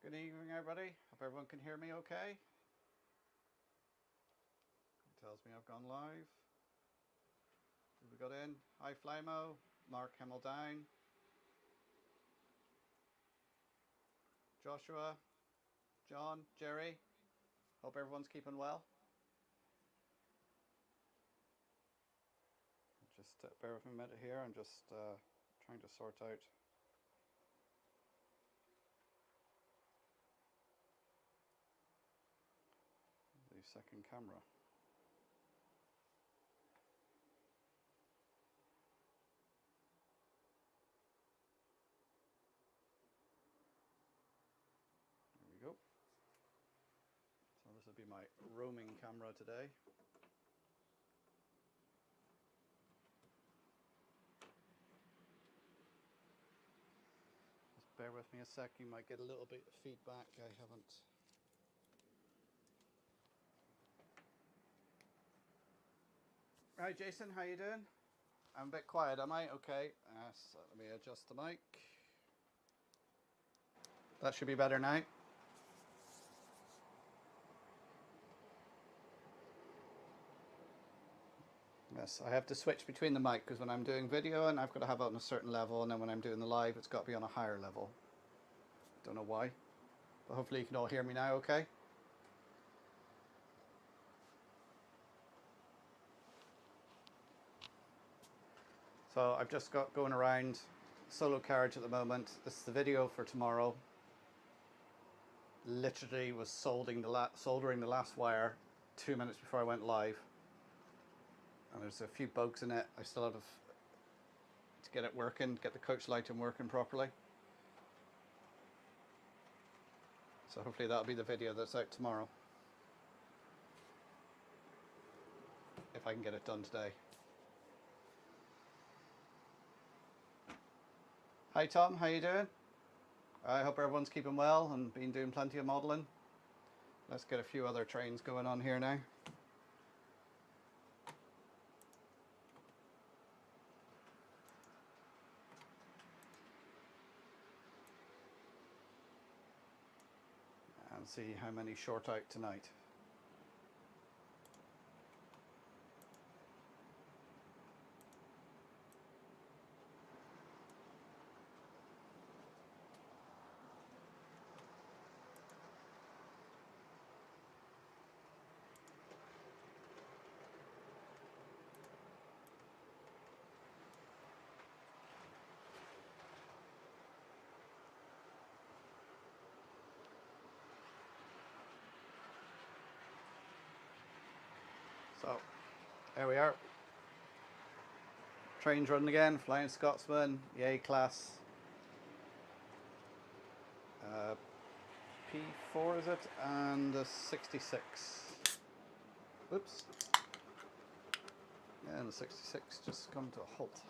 Good evening, everybody. Hope everyone can hear me okay. It tells me I've gone live. Who we got in? Hi, Flymo. Mark Hemmel down. Joshua, John, Jerry. Hope everyone's keeping well. Just bear with me a minute here. I'm just trying to sort out the second camera. There we go. So this will be my roaming camera today. Just bear with me a sec. You might get a little bit of feedback. I haven't. Hi Jason, how you doing? I'm a bit quiet, am I? Okay. So let me adjust the mic. That should be better now. Yes, I have to switch between the mic because when I'm doing video and I've got to have it on a certain level, and then when I'm doing the live it's got to be on a higher level. Don't know why, but hopefully you can all hear me now okay. So I've just got going around solo carriage at the moment. This is the video for tomorrow. Literally was soldering the last wire 2 minutes before I went live. And there's a few bugs in it. I still have to get it working, get the coach lighting working properly. So hopefully that'll be the video that's out tomorrow. If I can get it done today. Hi Tom, how you doing? I hope everyone's keeping well and been doing plenty of modelling. Let's get a few other trains going on here now. And see how many short out tonight. So, there we are. Trains running again, Flying Scotsman, the A-Class. P4 is it? And the 66. Oops. Yeah, and the 66 just come to a halt.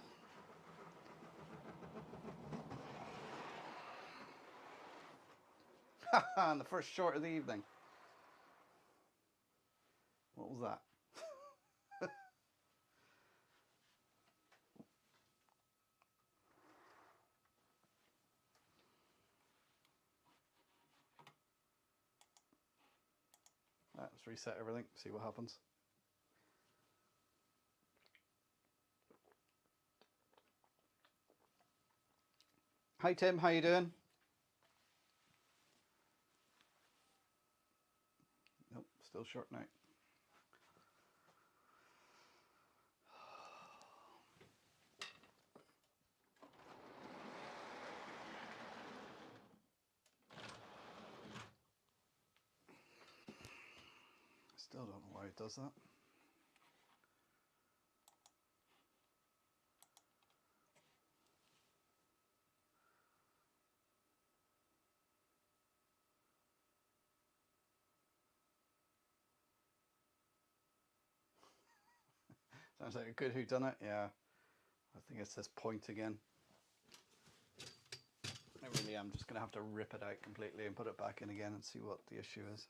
Haha, and the first short of the evening. What was that? Let's reset everything, see what happens. Hi Tim, how you doing? Nope, still short now. Still don't know why it does that. Sounds like a good whodunit, yeah. I think it's this point again. I really am just going to have to rip it out completely and put it back in again and see what the issue is.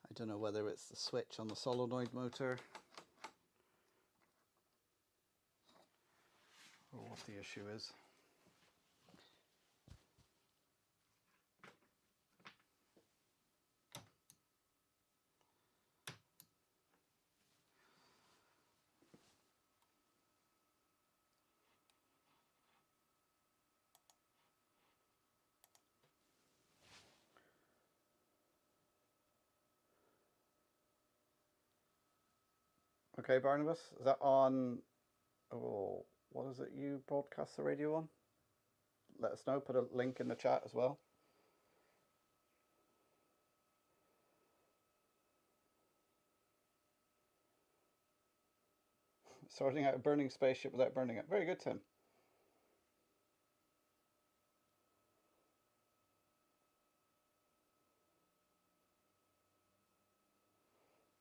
I don't know whether it's the switch on the solenoid motor or what the issue is. Okay, Barnabas, is that on? Oh, what is it you broadcast the radio on? Let us know. Put a link in the chat as well. Sorting out a burning spaceship without burning it. Very good, Tim.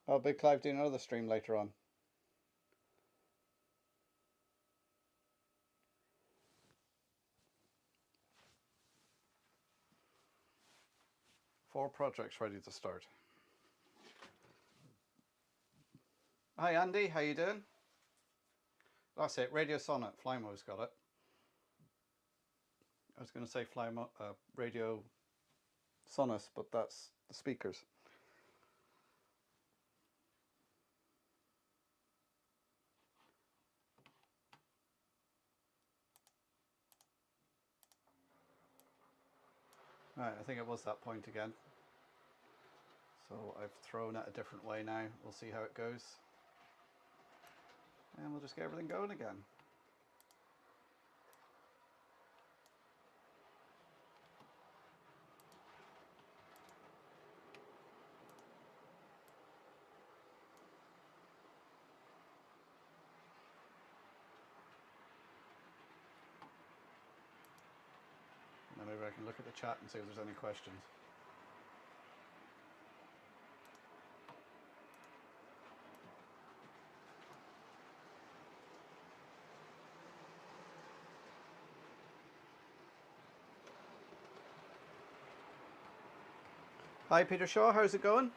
Oh, Big Clive doing another stream later on. Four projects ready to start. Hi Andy, how you doing? That's it, Radio Sonnet. Flymo's got it. I was going to say Radio Sonus, but that's the speakers. Right, I think it was that point again. So I've thrown it a different way now. We'll see how it goes. And we'll just get everything going again. And maybe I can look at the chat and see if there's any questions. Hi Peter Shaw, how's it going?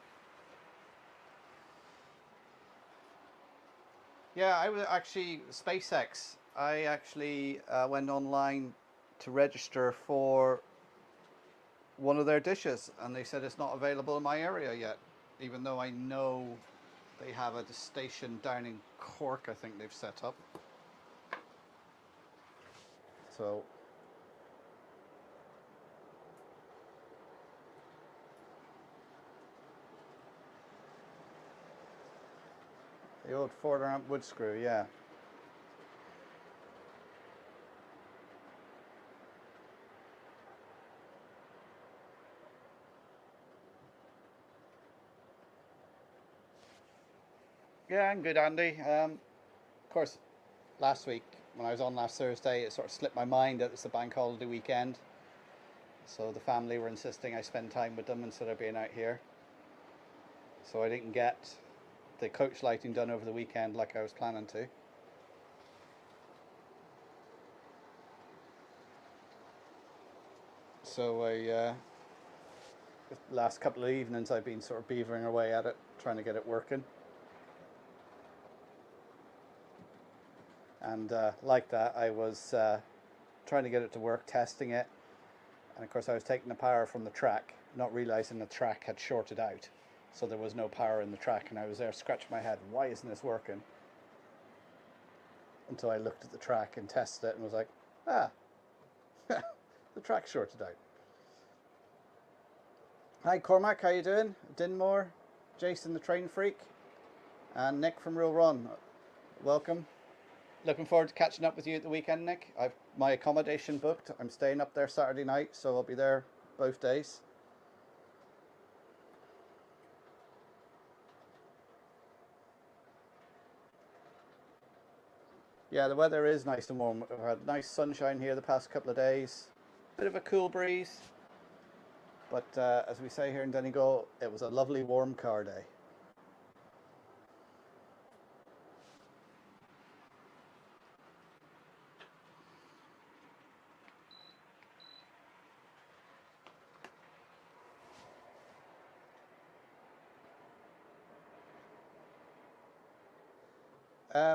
Yeah, I was actually SpaceX. I actually went online to register for one of their dishes, and they said it's not available in my area yet, even though I know they have a station down in Cork. I think they've set up. So the old Ford ramp wood screw, yeah. Yeah, I'm good, Andy. Of course, last week when I was on last Thursday, it sort of slipped my mind that it's a bank holiday weekend. So the family were insisting I spend time with them instead of being out here. So I didn't get the coach lighting done over the weekend like I was planning to. So the last couple of evenings I've been sort of beavering away at it, trying to get it working. And like that, I was trying to get it to work, testing it. And of course I was taking the power from the track, not realizing the track had shorted out. So there was no power in the track, and I was there scratching my head, why isn't this working? Until I looked at the track and tested it and was like, ah, the track shorted out. Hi Cormac, how you doing? Dinmore, Jason the Train Freak, and Nick from Real Run. Welcome. Looking forward to catching up with you at the weekend, Nick. I've my accommodation booked. I'm staying up there Saturday night, so I'll be there both days. Yeah, the weather is nice and warm. We've had nice sunshine here the past couple of days. Bit of a cool breeze. But as we say here in Donegal, it was a lovely warm car day.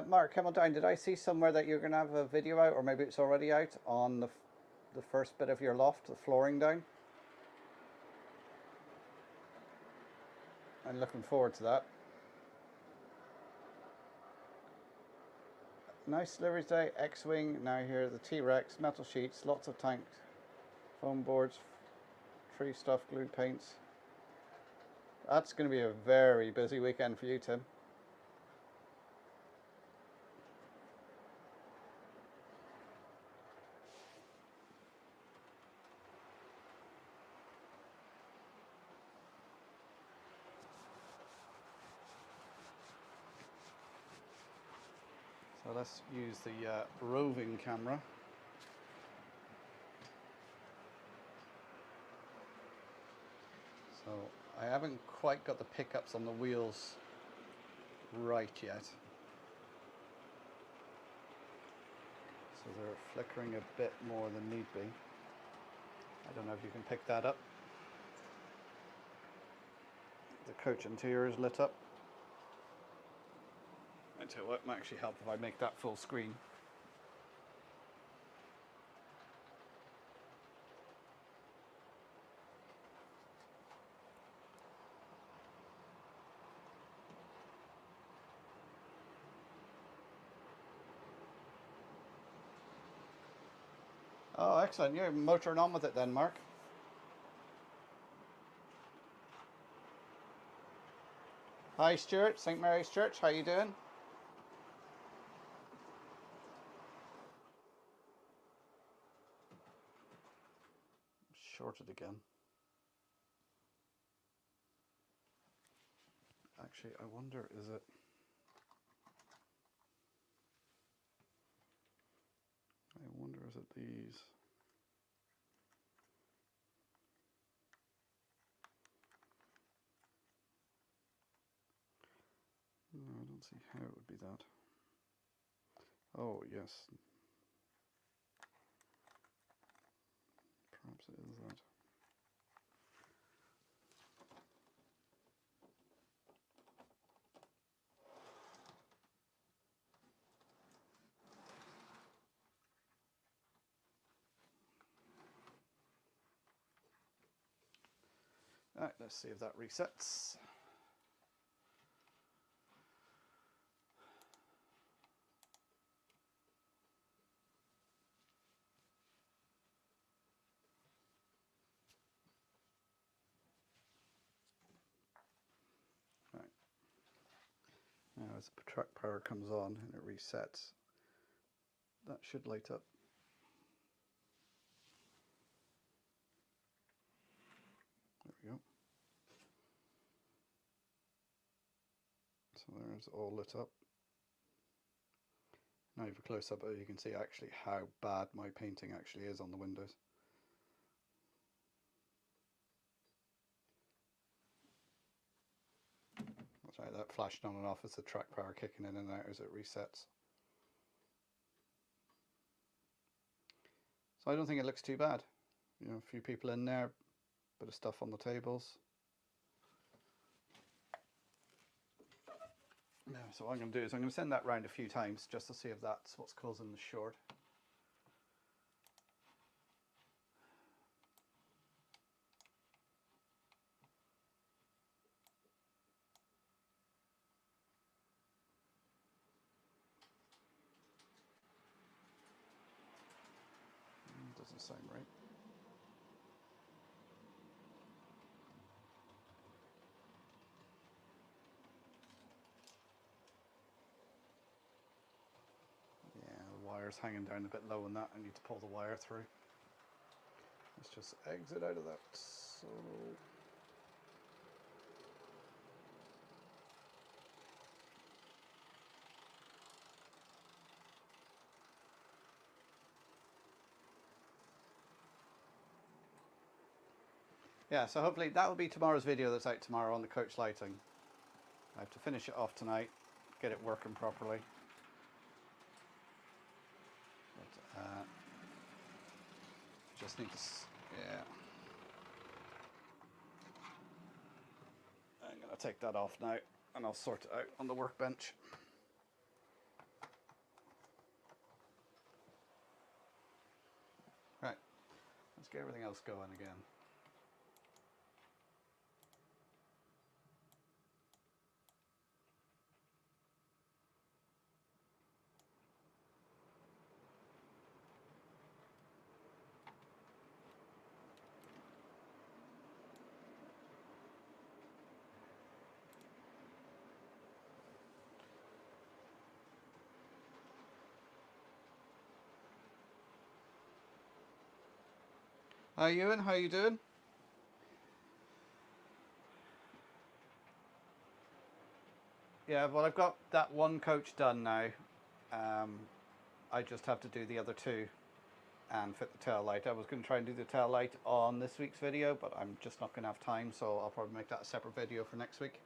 Mark Hemmeldown, did I see somewhere that you're going to have a video out, or maybe it's already out, on the first bit of your loft, the flooring down? I'm looking forward to that. Nice deliveries day, X-Wing, now here, the T-Rex, metal sheets, lots of tanks, foam boards, tree stuff, glued paints. That's going to be a very busy weekend for you, Tim. So let's use the roving camera. So I haven't quite got the pickups on the wheels right yet. So they're flickering a bit more than need be. I don't know if you can pick that up. The coach interior is lit up. I tell you what, it might actually help if I make that full screen. Oh, excellent. You're motoring on with it then, Mark. Hi, Stuart, St. Mary's Church. How you doing? Shorted again. Actually, I wonder, is it... I wonder, is it these? No, I don't see how it would be that. Oh, yes. Perhaps it is that. Alright, let's see if that resets. Right. Now as the track power comes on and it resets, that should light up. There we go. So there's all lit up. Now if you close up, you can see actually how bad my painting actually is on the windows. That's right, that flashed on and off as the track power kicking in and out as it resets. So I don't think it looks too bad. You know, a few people in there, bit of stuff on the tables. Now, so what I'm going to do is I'm going to send that round a few times just to see if that's what's causing the short. Doesn't sound right. Yeah, the wire's hanging down a bit low on that. I need to pull the wire through. Let's just exit out of that. So yeah, so hopefully that will be tomorrow's video that's out tomorrow on the coach lighting. I have to finish it off tonight, get it working properly. But, just need to, yeah. I'm going to take that off now and I'll sort it out on the workbench. Right, let's get everything else going again. Hi Ewan, how you doing? Yeah, well I've got that one coach done now. I just have to do the other two and fit the tail light. I was going to try and do the tail light on this week's video, but I'm just not going to have time, so I'll probably make that a separate video for next week.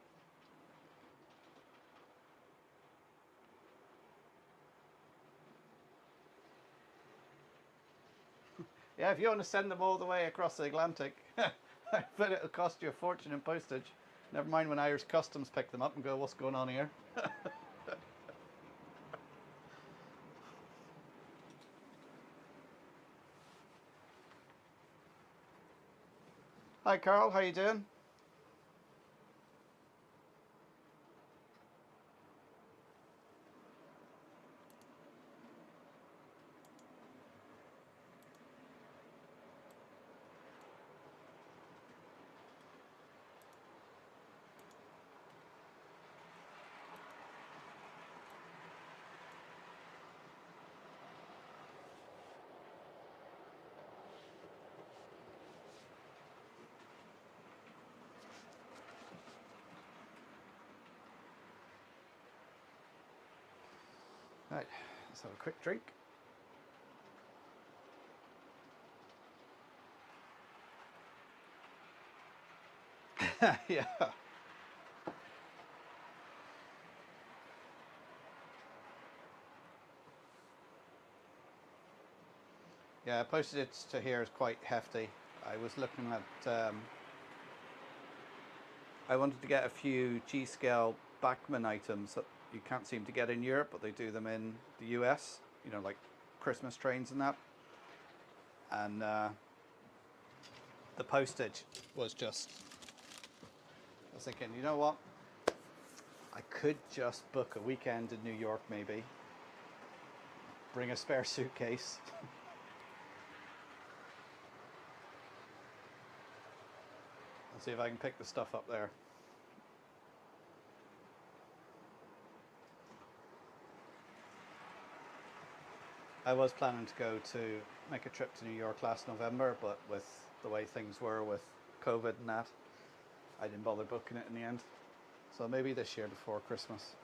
Yeah, if you want to send them all the way across the Atlantic, I bet it'll cost you a fortune in postage. Never mind when Irish Customs pick them up and go, what's going on here? Hi Carl, how you doing? Right, let's have a quick drink. Yeah. Yeah, postage to here is quite hefty. I was looking at, I wanted to get a few G-scale Bachmann items that you can't seem to get in Europe, but they do them in the US, you know, like Christmas trains and that. And the postage was just, I was thinking, you know what? I could just book a weekend in New York maybe, bring a spare suitcase. And see if I can pick the stuff up there. I was planning to go to make a trip to New York last November, but with the way things were with COVID and that, I didn't bother booking it in the end. So maybe this year before Christmas.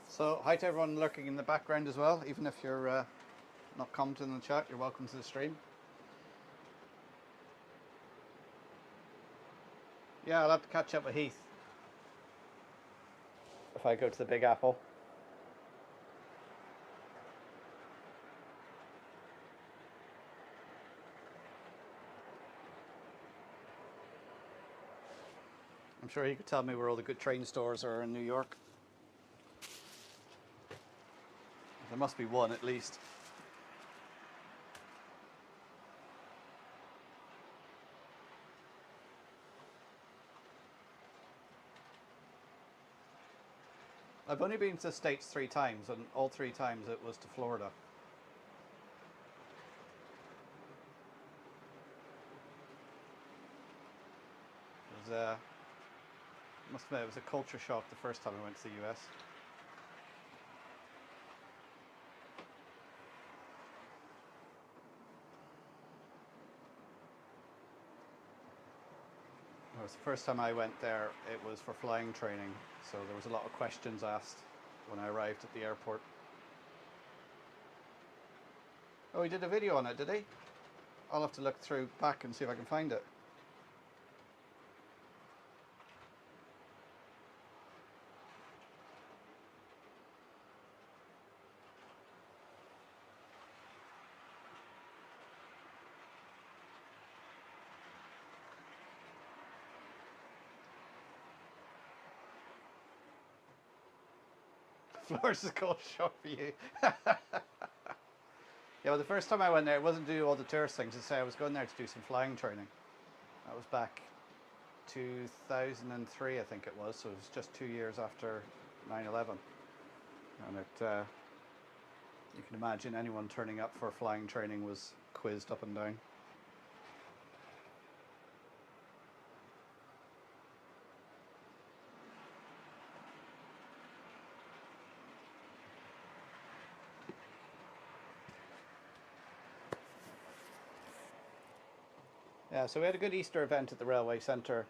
So hi to everyone lurking in the background as well. Even if you're not commenting in the chat, you're welcome to the stream. Yeah, I'll have to catch up with Heath if I go to the Big Apple. I'm sure he could tell me where all the good train stores are in New York. There must be one at least. I've only been to the States 3 times, and all 3 times it was to Florida. It was, must admit, it was a culture shock the first time I went to the US. It was the first time I went there, it was for flying training, so there was a lot of questions asked when I arrived at the airport. Oh, he did a video on it, did he? I'll have to look through back and see if I can find it. Florida's a cold shock for you. Yeah, well, the first time I went there, it wasn't to do all the tourist things. To say I was going there to do some flying training. That was back 2003, I think it was. So it was just 2 years after 9/11, and you can imagine anyone turning up for flying training was quizzed up and down. Yeah, so we had a good Easter event at the Railway Centre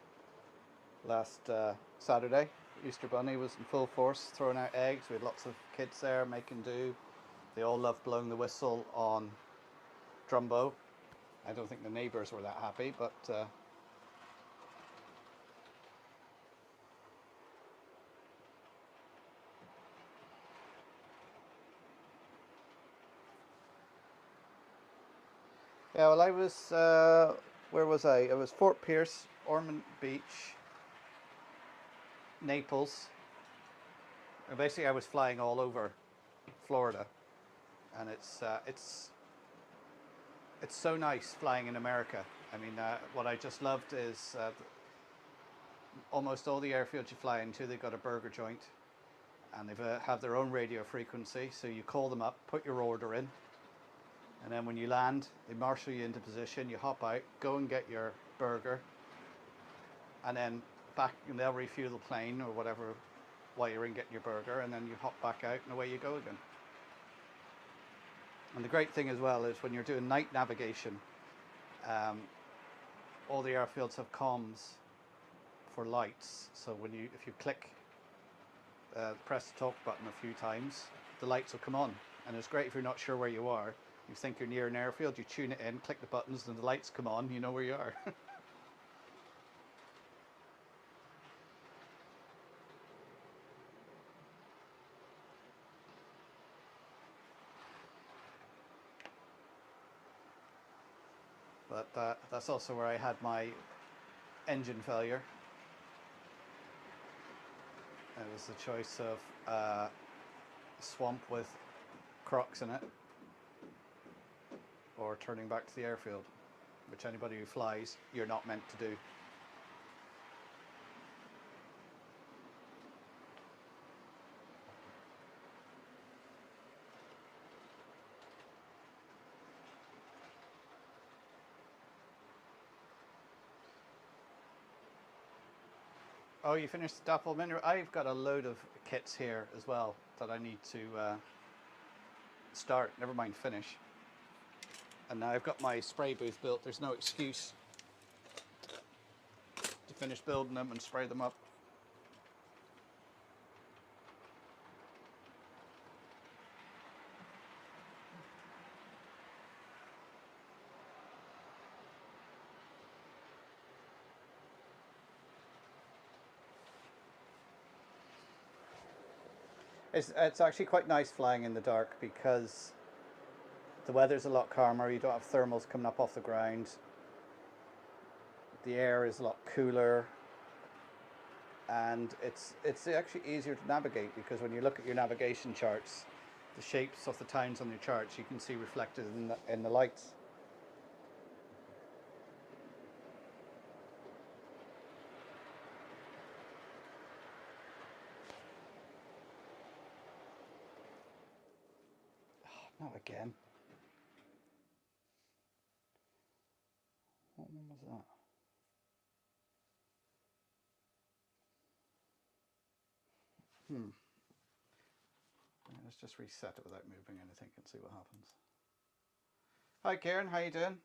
last Saturday. Easter Bunny was in full force, throwing out eggs. We had lots of kids there making do. They all loved blowing the whistle on Drumbo. I don't think the neighbours were that happy, but yeah, well, I was, where was I? I was Fort Pierce, Ormond Beach, Naples. And basically, I was flying all over Florida, and it's so nice flying in America. I mean, what I just loved is almost all the airfields you fly into, they've got a burger joint, and they have their own radio frequency. So you call them up, put your order in, and then when you land, they marshal you into position. You hop out, go and get your burger, and then back, and they'll refuel the plane or whatever while you're in getting your burger, and then you hop back out and away you go again. And the great thing as well is when you're doing night navigation, all the airfields have comms for lights. So if you click, press the talk button a few times, the lights will come on. And it's great if you're not sure where you are. You think you're near an airfield, you tune it in, click the buttons, and the lights come on. You know where you are. But that's also where I had my engine failure. It was the choice of a swamp with crocs in it or turning back to the airfield, which anybody who flies, you're not meant to do. Oh, you finished the Dapple Mineral? I've got a load of kits here as well that I need to start, never mind finish. And now I've got my spray booth built. There's no excuse to finish building them and spray them up. It's actually quite nice flying in the dark because the weather's a lot calmer. You don't have thermals coming up off the ground. The air is a lot cooler, and it's actually easier to navigate because when you look at your navigation charts, the shapes of the towns on your charts you can see reflected in the lights. Oh, not again. What one was that? Let's just reset it without moving anything and see what happens. Hi Kieran, how you doing?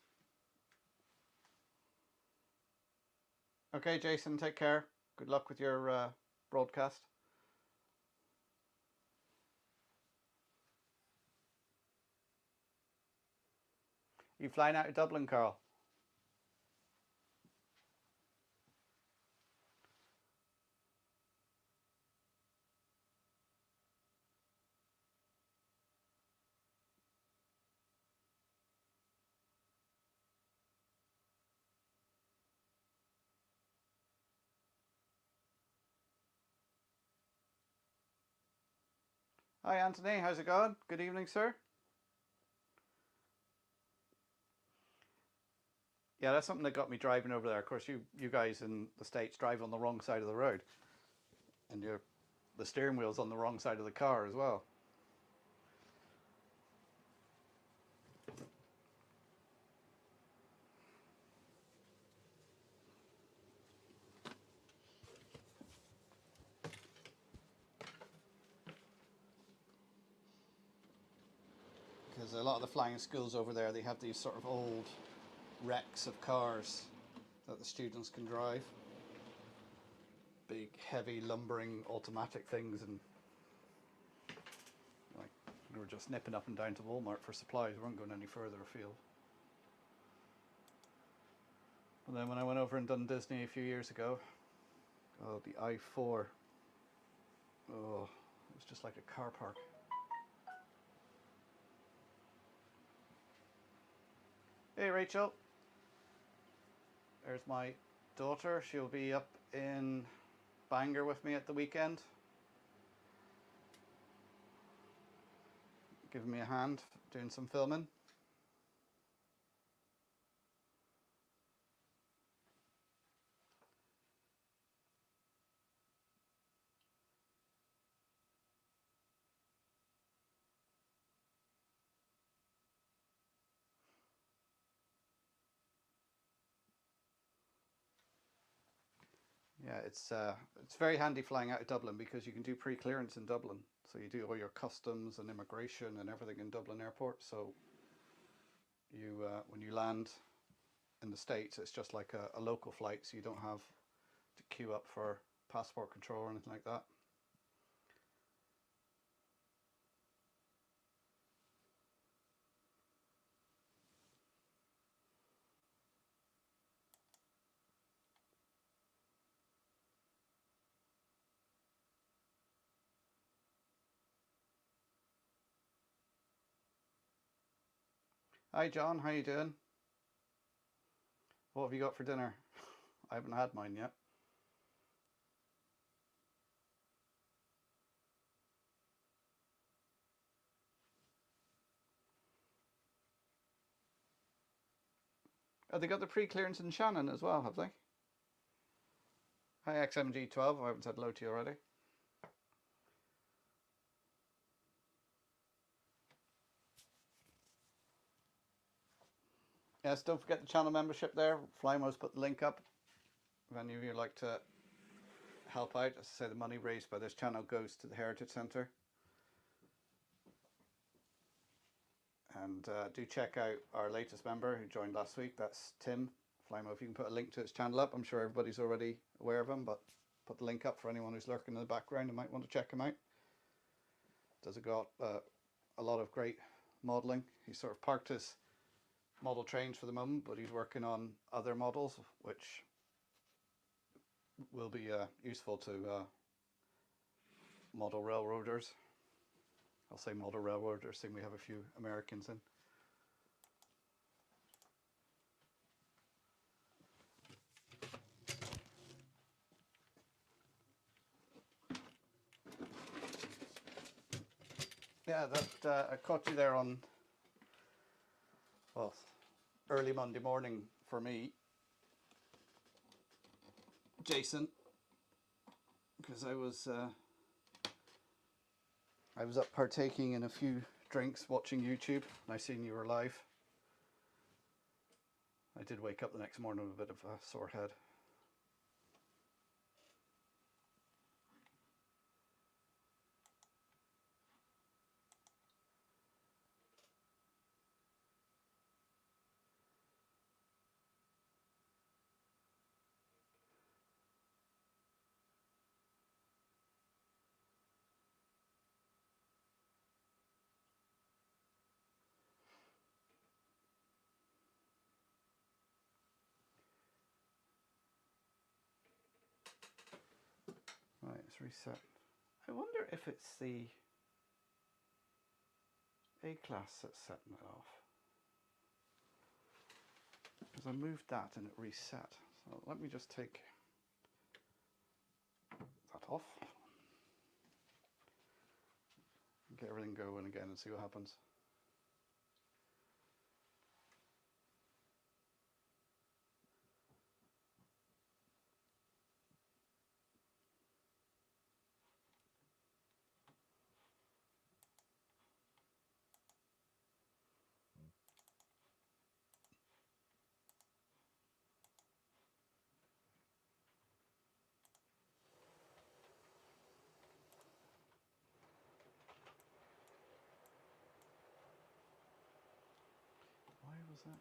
Okay, Jason, take care. Good luck with your broadcast. You flying out of Dublin, Carl? Hi Anthony, how's it going? Good evening, sir. Yeah, that's something that got me driving over there. Of course, you guys in the States drive on the wrong side of the road, and the steering wheel's on the wrong side of the car as well. Because a lot of the flying schools over there, they have these sort of old wrecks of cars that the students can drive. Big, heavy, lumbering automatic things, and like we were just nipping up and down to Walmart for supplies. We weren't going any further afield. And then when I went over and done Disney a few years ago, oh, the I-4, oh, it was just like a car park. Hey Rachel, there's my daughter. She'll be up in Bangor with me at the weekend, giving me a hand doing some filming. Yeah, it's very handy flying out of Dublin because you can do pre-clearance in Dublin. So you do all your customs and immigration and everything in Dublin Airport. So you when you land in the States, it's just like a local flight, so you don't have to queue up for passport control or anything like that. Hi John, how you doing? What have you got for dinner? I haven't had mine yet. Oh, they got the pre-clearance in Shannon as well, have they? Hi XMG12, I haven't said hello to you already. Yes, don't forget the channel membership there. Flymo's put the link up. If any of you would like to help out, as I say, the money raised by this channel goes to the Heritage Centre. And do check out our latest member who joined last week. That's Tim. Flymo, if you can put a link to his channel up. I'm sure everybody's already aware of him, but put the link up for anyone who's lurking in the background and might want to check him out. Does got a lot of great modelling. He's sort of parked his model trains for the moment, but he's working on other models which will be useful to model railroaders. I'll say model railroaders, seeing we have a few Americans in. Yeah, that I caught you there on, well, early Monday morning for me, Jason, because I was up partaking in a few drinks, watching YouTube, and I seen you were live. I did wake up the next morning with a bit of a sore head. Right, it's reset. I wonder if it's the A-class that's setting it off. Because I moved that and it reset. So let me just take that off. Get everything going again and see what happens. was that?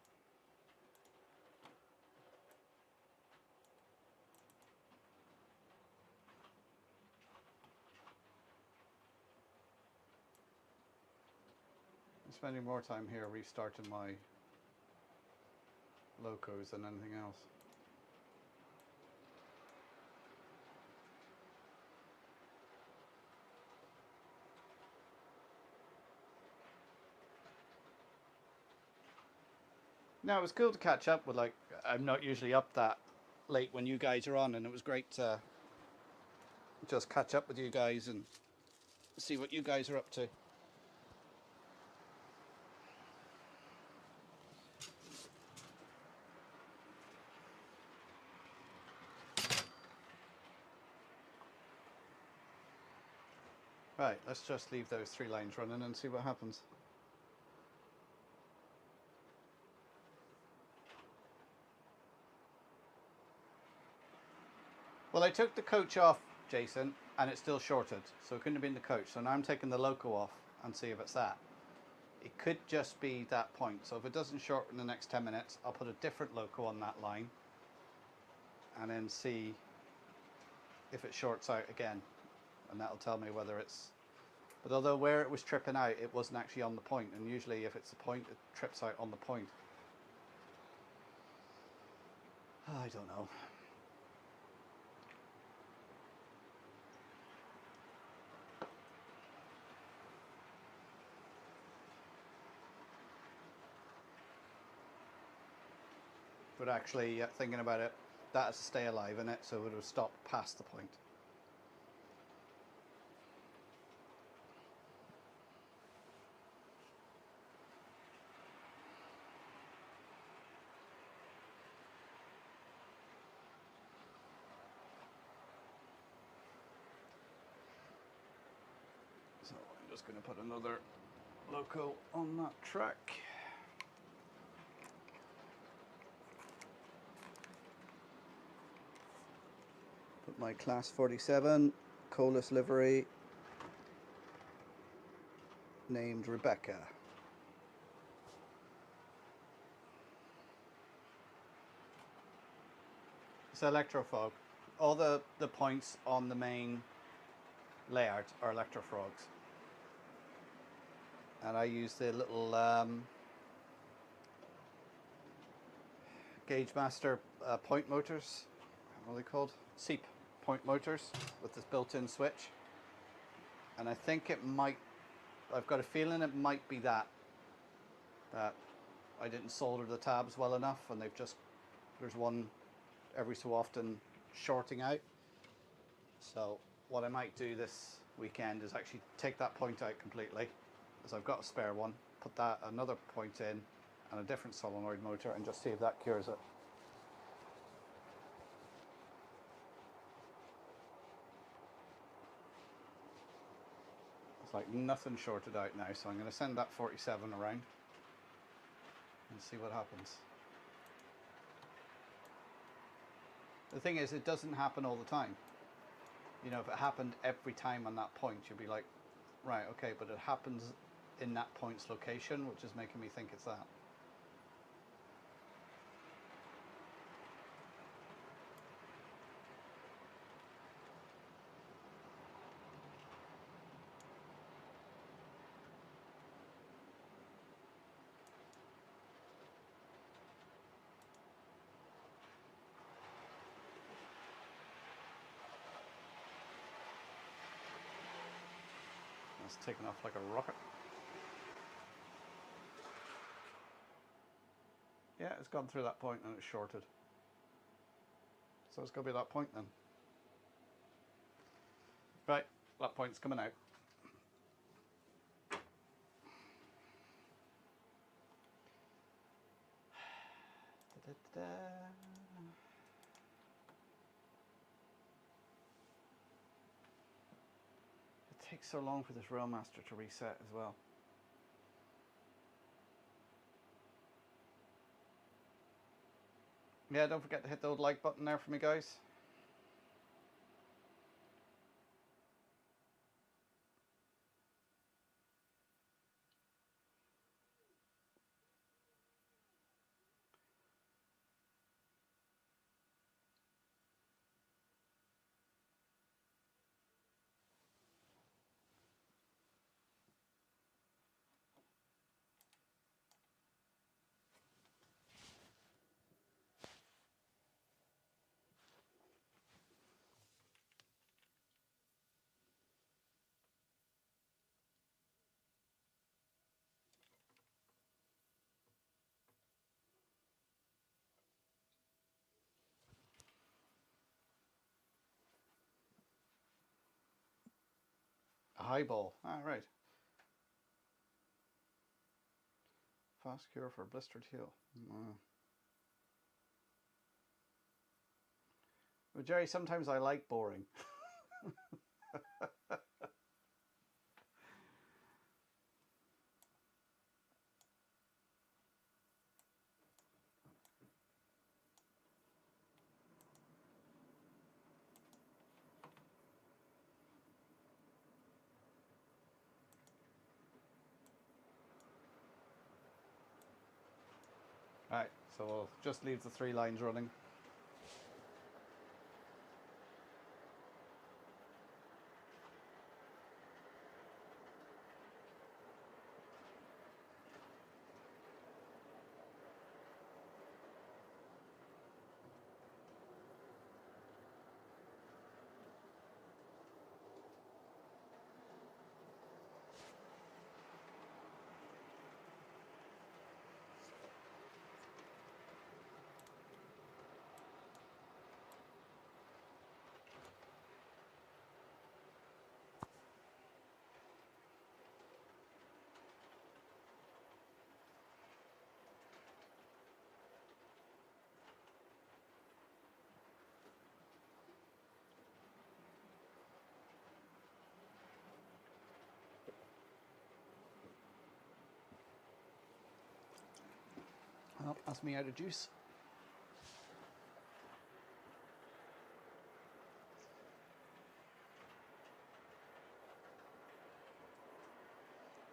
I'm spending more time here restarting my locos than anything else. No, it was cool to catch up with, like, I'm not usually up that late when you guys are on, and it was great to just catch up with you guys and see what you guys are up to. Right, let's just leave those 3 lines running and see what happens. Well, I took the coach off, Jason, and it's still shorted, so it couldn't have been the coach. So now I'm taking the loco off and see if it's that. It could just be that point. So if it doesn't shorten in the next 10 minutes, I'll put a different loco on that line and then see if it shorts out again. And that'll tell me whether it's... But although where it was tripping out, it wasn't actually on the point. And usually if it's a point, it trips out on the point. I don't know. But actually, thinking about it, that has to stay alive in it, so it would have stopped past the point. So I'm just going to put another loco on that track. Put my class 47 Colas livery named Rebecca. It's electrofog. All the points on the main layout are electrofrogs. And I use the little Gauge Master point motors. What are they called? SEEP point motors with this built-in switch. And I think it might, I've got a feeling it might be that I didn't solder the tabs well enough, and they've just, there's one every so often shorting out. So what I might do this weekend is actually take that point out completely, as I've got a spare one, put that another point in and a different solenoid motor, and just see if that cures it. It's like nothing shorted out now, so I'm going to send that 47 around and see what happens. The thing is, it doesn't happen all the time. You know, if it happened every time on that point, you'd be like, right, okay, but it happens in that point's location, which is making me think it's that. It's taken off like a rocket. Yeah, it's gone through that point and it's shorted. So it's got to be that point then. Right, that point's coming out. It takes so long for this Railmaster to reset as well. Yeah, don't forget to hit the old like button there for me, guys. highball. Ah, right. Fast cure for blistered heel. Well, Jerry, sometimes I like boring. Right, so we'll just leave the 3 lines running. Well, that's me out of juice.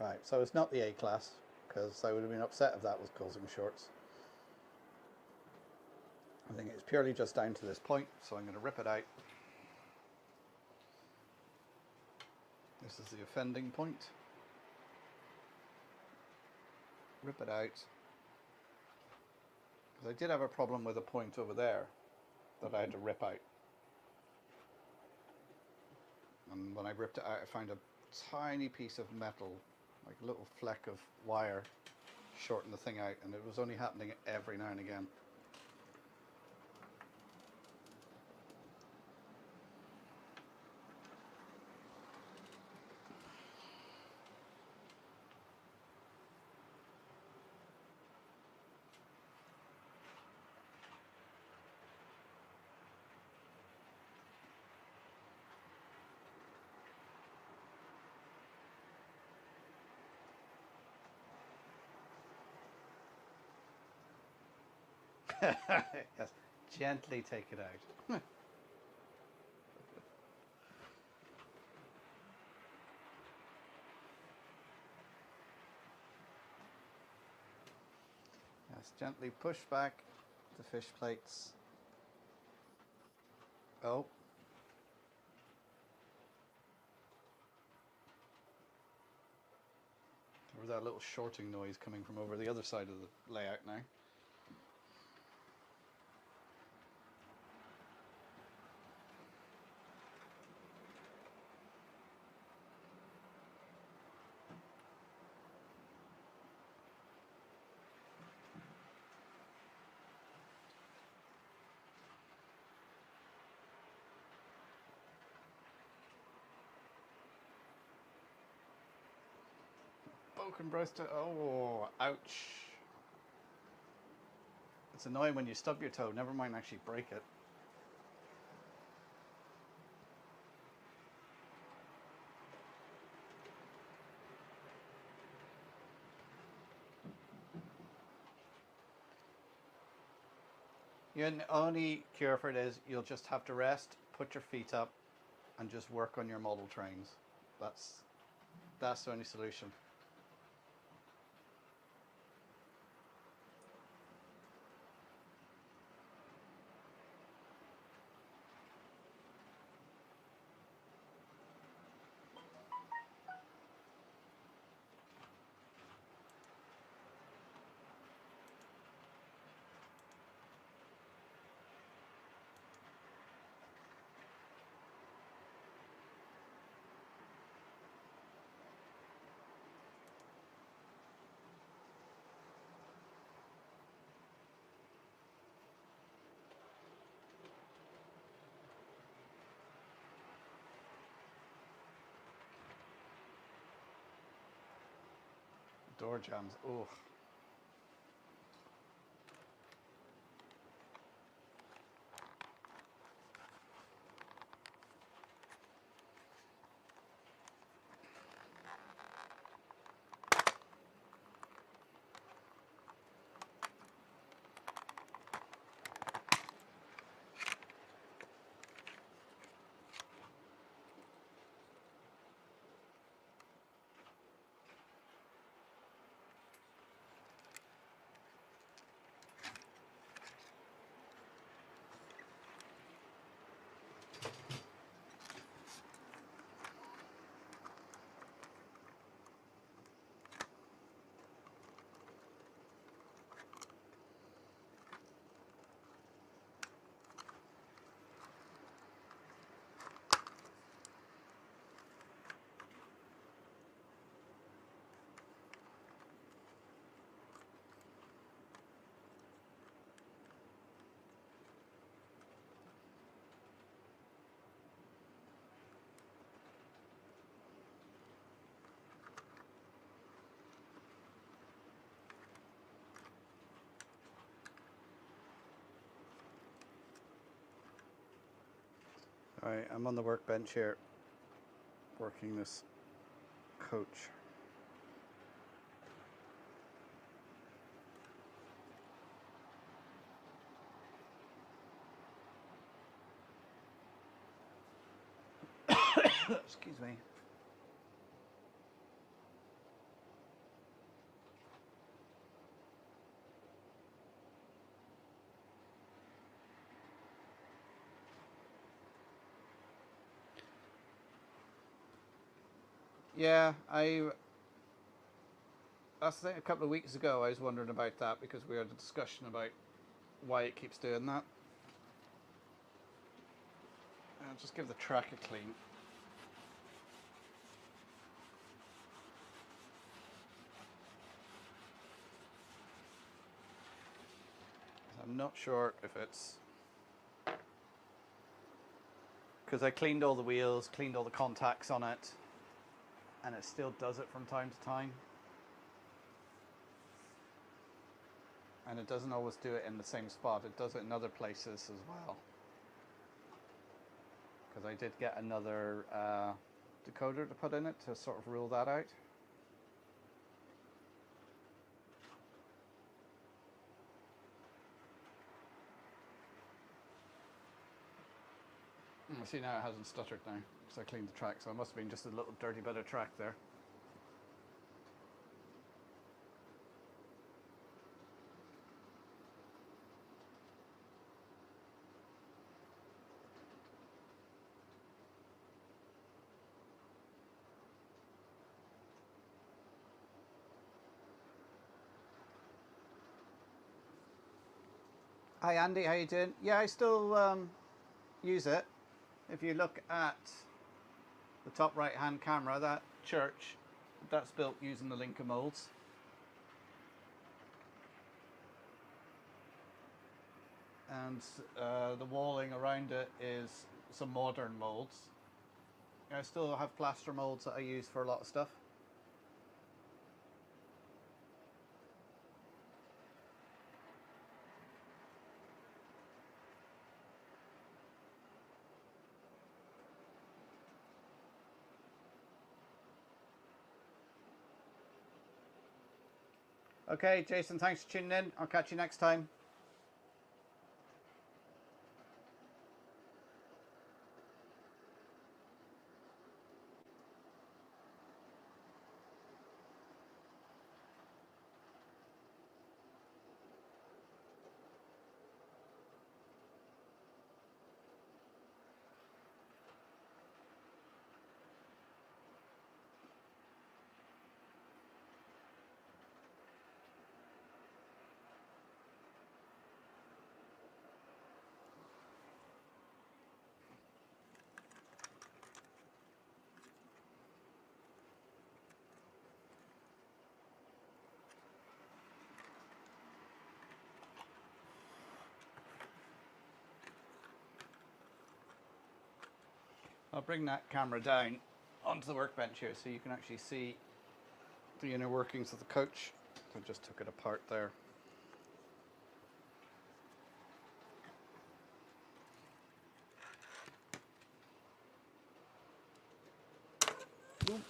Right, so it's not the A-class, because I would have been upset if that was causing shorts. I think it's purely just down to this point, so I'm going to rip it out. This is the offending point. Rip it out. Because I did have a problem with a point over there that I had to rip out. And when I ripped it out, I found a tiny piece of metal, like a little fleck of wire, shorten the thing out, and it was only happening every now and again. Yes, gently take it out. Yes, gently push back the fish plates. Oh. Or that little shorting noise coming from over the other side of the layout now. Broken broaster. Oh, ouch. It's annoying when you stub your toe, never mind actually break it. The only cure for it is you'll just have to rest, put your feet up, and just work on your model trains. That's the only solution. door jams. Oh. Alright, I'm on the workbench here, working this coach. Excuse me. Yeah, that's the thing, a couple of weeks ago I was wondering about that because we had a discussion about why it keeps doing that. I'll just give the track a clean. I'm not sure if it's because I cleaned all the wheels, cleaned all the contacts on it, and it still does it from time to time. And it doesn't always do it in the same spot. It does it in other places as well. Because I did get another decoder to put in it to sort of rule that out. See, now it hasn't stuttered now because I cleaned the track, so it must have been just a little dirty bit of track there. Hi Andy, how you doing? Yeah, I still use it. If you look at the top right hand camera, that church, that's built using the Lincoln molds. And the walling around it is some modern molds. I still have plaster molds that I use for a lot of stuff. Okay, Jason, thanks for tuning in. I'll catch you next time. I'll bring that camera down onto the workbench here so you can actually see the inner workings of the coach. I just took it apart there. Oop.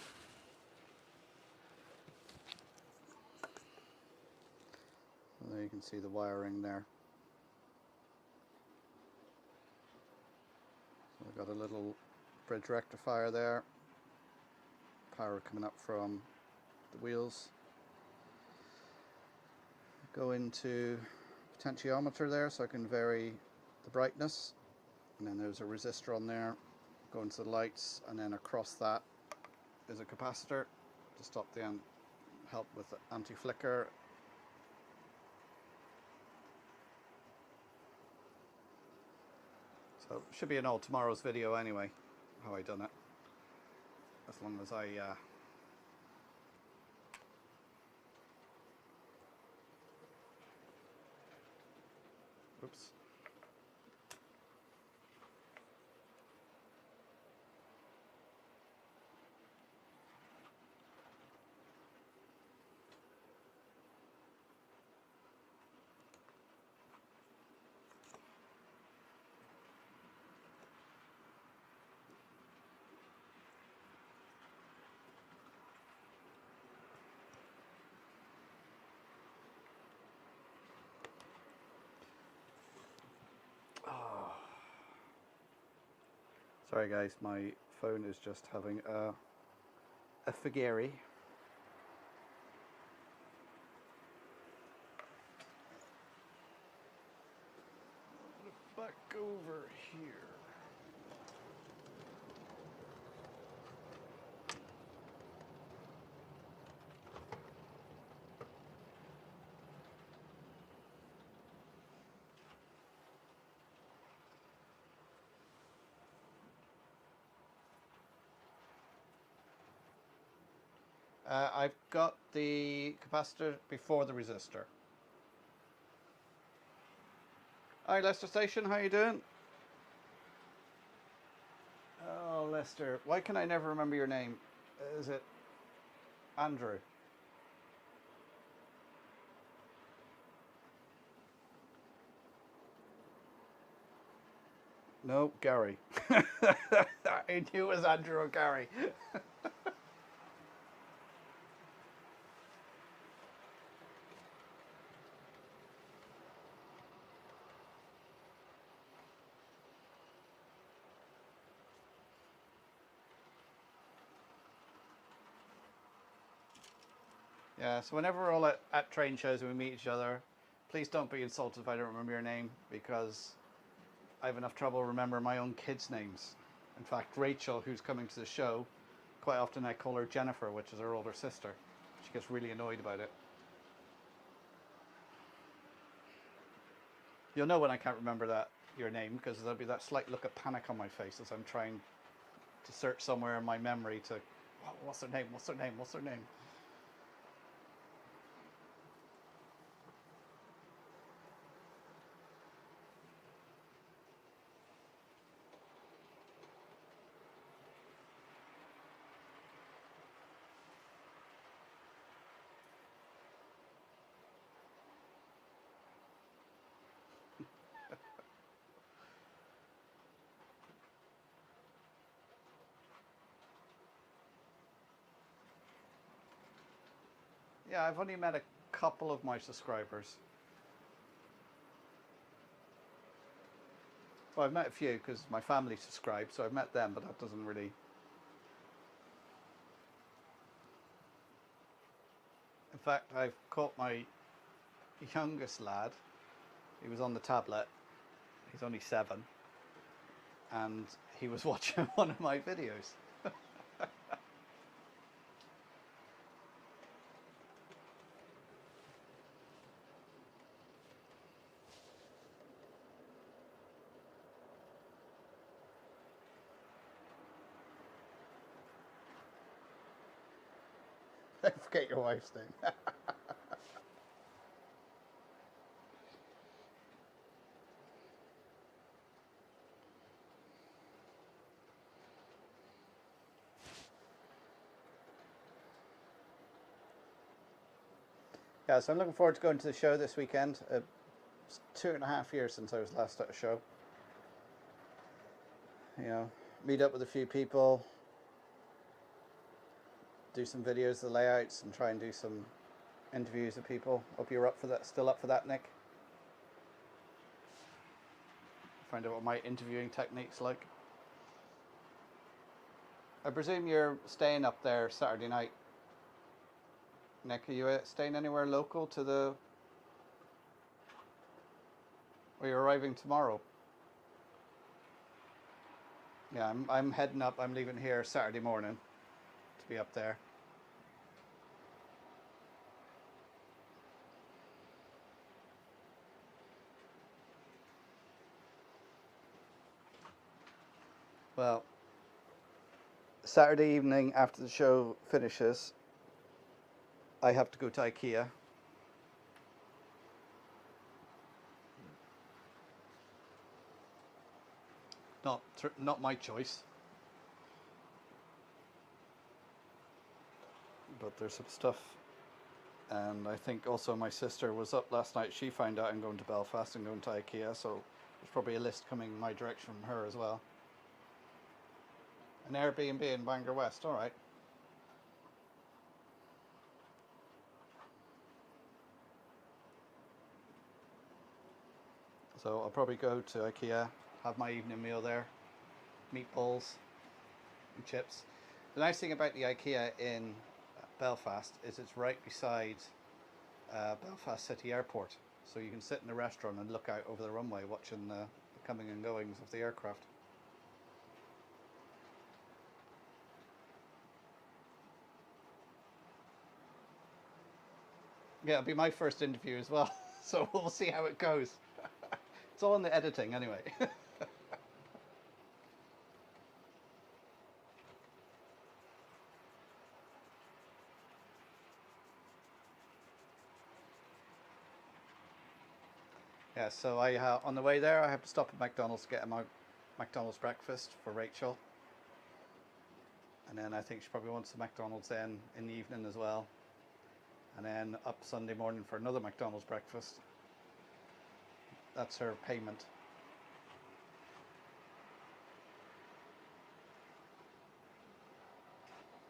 And there you can see the wiring there. So we've got a little bridge rectifier there. Power coming up from the wheels. Go into potentiometer there so I can vary the brightness, and then there's a resistor on there. Go into the lights, and then across that is a capacitor to stop the help with the anti-flicker. So it should be in all tomorrow's video anyway, how I done it, as long as I oops. Sorry guys, my phone is just having a figari. Back over here. I've got the capacitor before the resistor. Hi Leicester Station, how you doing? Oh Leicester, why can I never remember your name? Is it Andrew? No, Gary. I knew it was Andrew or Gary. Yeah, so whenever we're all at train shows and we meet each other, please don't be insulted if I don't remember your name, because I have enough trouble remembering my own kids' names. In fact, Rachel, who's coming to the show, quite often I call her Jennifer, which is her older sister. She gets really annoyed about it. You'll know when I can't remember your name, because there'll be that slight look of panic on my face as I'm trying to search somewhere in my memory to, what's their name, what's their name, what's their name? Yeah, I've only met a couple of my subscribers. Well, I've met a few because my family subscribed, so I've met them, but that doesn't really... In fact, I've caught my youngest lad. He was on the tablet. He's only 7. And he was watching one of my videos. I forget your wife's name. Yeah, so I'm looking forward to going to the show this weekend. It's 2.5 years since I was last at a show. You know, meet up with a few people, do some videos of the layouts, and try and do some interviews with people. Hope you're up for that. Still up for that, Nick? Find out what my interviewing technique's like. I presume you're staying up there Saturday night. Nick, are you staying anywhere local to the... Or you're arriving tomorrow? Yeah, I'm heading up. I'm leaving here Saturday morning to be up there. Well, Saturday evening after the show finishes, I have to go to IKEA. Not my choice. But there's some stuff. And I think also my sister was up last night. She found out I'm going to Belfast and going to IKEA, so there's probably a list coming my direction from her as well. An Airbnb in Bangor West, alright. So I'll probably go to IKEA, have my evening meal there, meatballs and chips. The nice thing about the IKEA in Belfast is it's right beside Belfast City Airport, so you can sit in the restaurant and look out over the runway watching the coming and goings of the aircraft. Yeah, it'll be my first interview as well, so we'll see how it goes. It's all in the editing anyway. Yeah, so on the way there I have to stop at McDonald's to get a McDonald's breakfast for Rachel. And then I think she probably wants the McDonald's then in the evening as well. And then up Sunday morning for another McDonald's breakfast. That's her payment.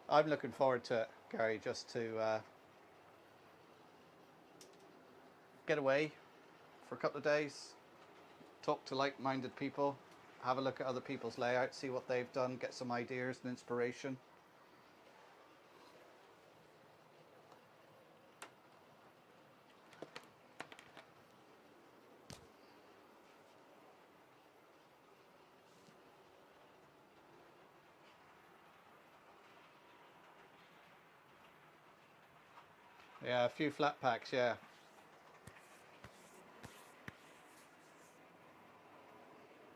I'm looking forward to it, Gary, just to get away for a couple of days, talk to like-minded people, have a look at other people's layouts, see what they've done, get some ideas and inspiration. Yeah, a few flat packs, yeah.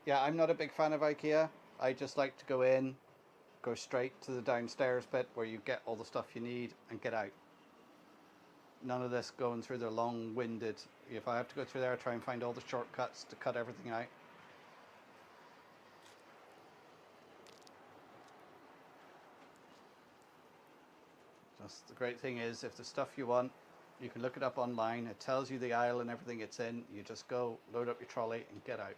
Yeah, I'm not a big fan of IKEA. I just like to go in, go straight to the downstairs bit where you get all the stuff you need and get out. None of this going through the long-winded. If I have to go through there, I try and find all the shortcuts to cut everything out. Just the great thing is, if the stuff you want, you can look it up online. It tells you the aisle and everything it's in. You just go, load up your trolley and get out.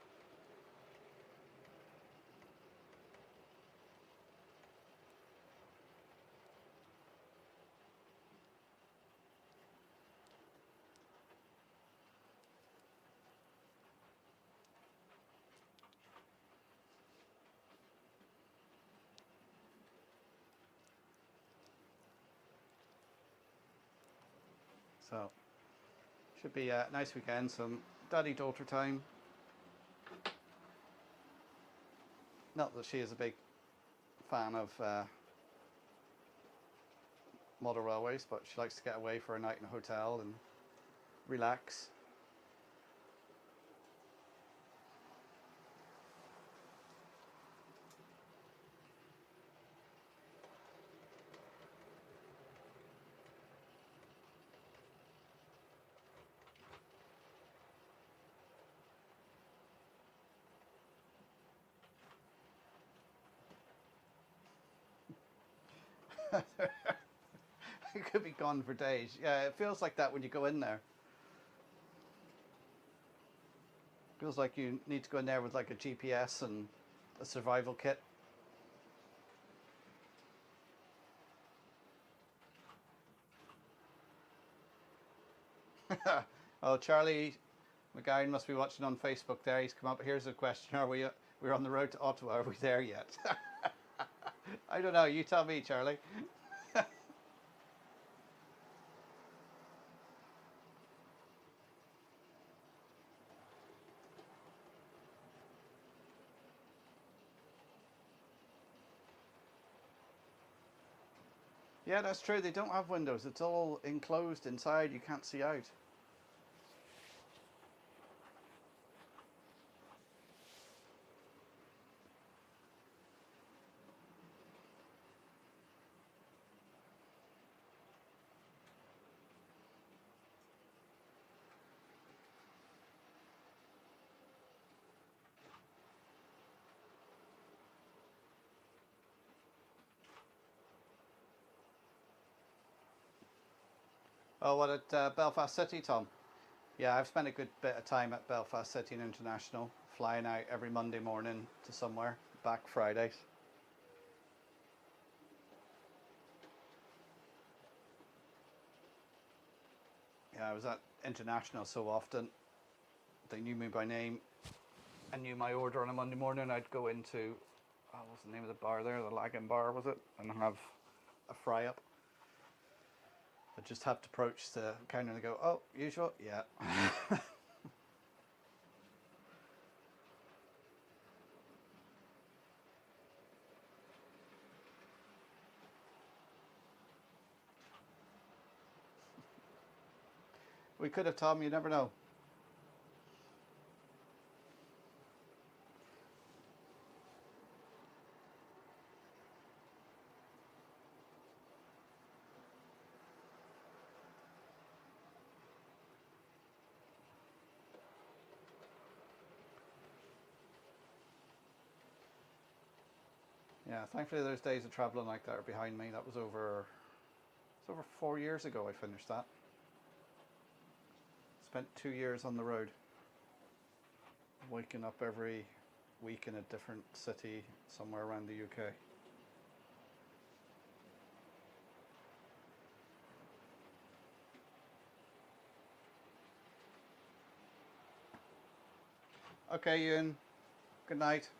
So, should be a nice weekend, some daddy-daughter time. Not that she is a big fan of model railways, but she likes to get away for a night in a hotel and relax. could be gone for days. Yeah, it feels like that when you go in there. Feels like you need to go in there with like a GPS and a survival kit. Oh, Charlie McGowan must be watching on Facebook there. He's come up. Here's a question. We're on the road to Ottawa. Are we there yet? I don't know. You tell me, Charlie. Yeah, that's true. They don't have windows. It's all enclosed inside. You can't see out. Oh, what at Belfast City, Tom? Yeah, I've spent a good bit of time at Belfast City and International, flying out every Monday morning to somewhere, back Fridays. Yeah, I was at International so often. They knew me by name and knew my order on a Monday morning. I'd go into, what's the name of the bar there? The Lagan Bar, was it? And have a fry up. I just have to approach the counter and they go, oh, usual? Yeah. We could have, Tom, you never know. Yeah, thankfully those days of travelling like that are behind me. That was it's over 4 years ago I finished that. Spent 2 years on the road, waking up every week in a different city somewhere around the UK. Okay, Ewan, good night.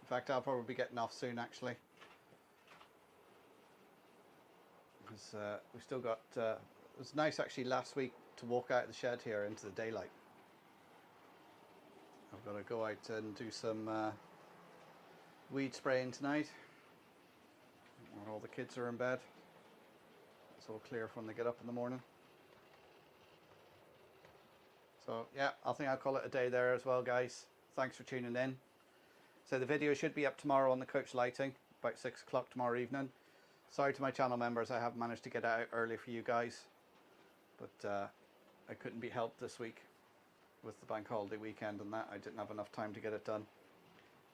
In fact, I'll probably be getting off soon actually. Because we still got, it was nice actually last week to walk out of the shed here into the daylight. I've got to go out and do some weed spraying tonight when all the kids are in bed. It's all clear for when they get up in the morning. So yeah, I think I'll call it a day there as well, guys. Thanks for tuning in. So the video should be up tomorrow on the coach lighting, about 6 o'clock tomorrow evening. Sorry to my channel members, I haven't managed to get out early for you guys, but I couldn't be helped this week with the bank holiday weekend and that. I didn't have enough time to get it done.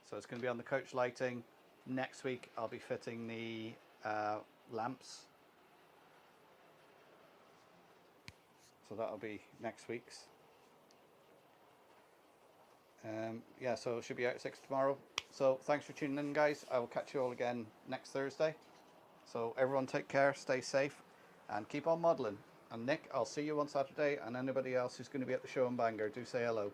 So it's going to be on the coach lighting. Next week I'll be fitting the lamps. So that'll be next week's. Yeah, so it should be out at 6 tomorrow. So thanks for tuning in, guys. I will catch you all again next Thursday. So everyone take care, stay safe, and keep on modelling. And Nick, I'll see you on Saturday, and anybody else who's going to be at the show in Bangor, do say hello.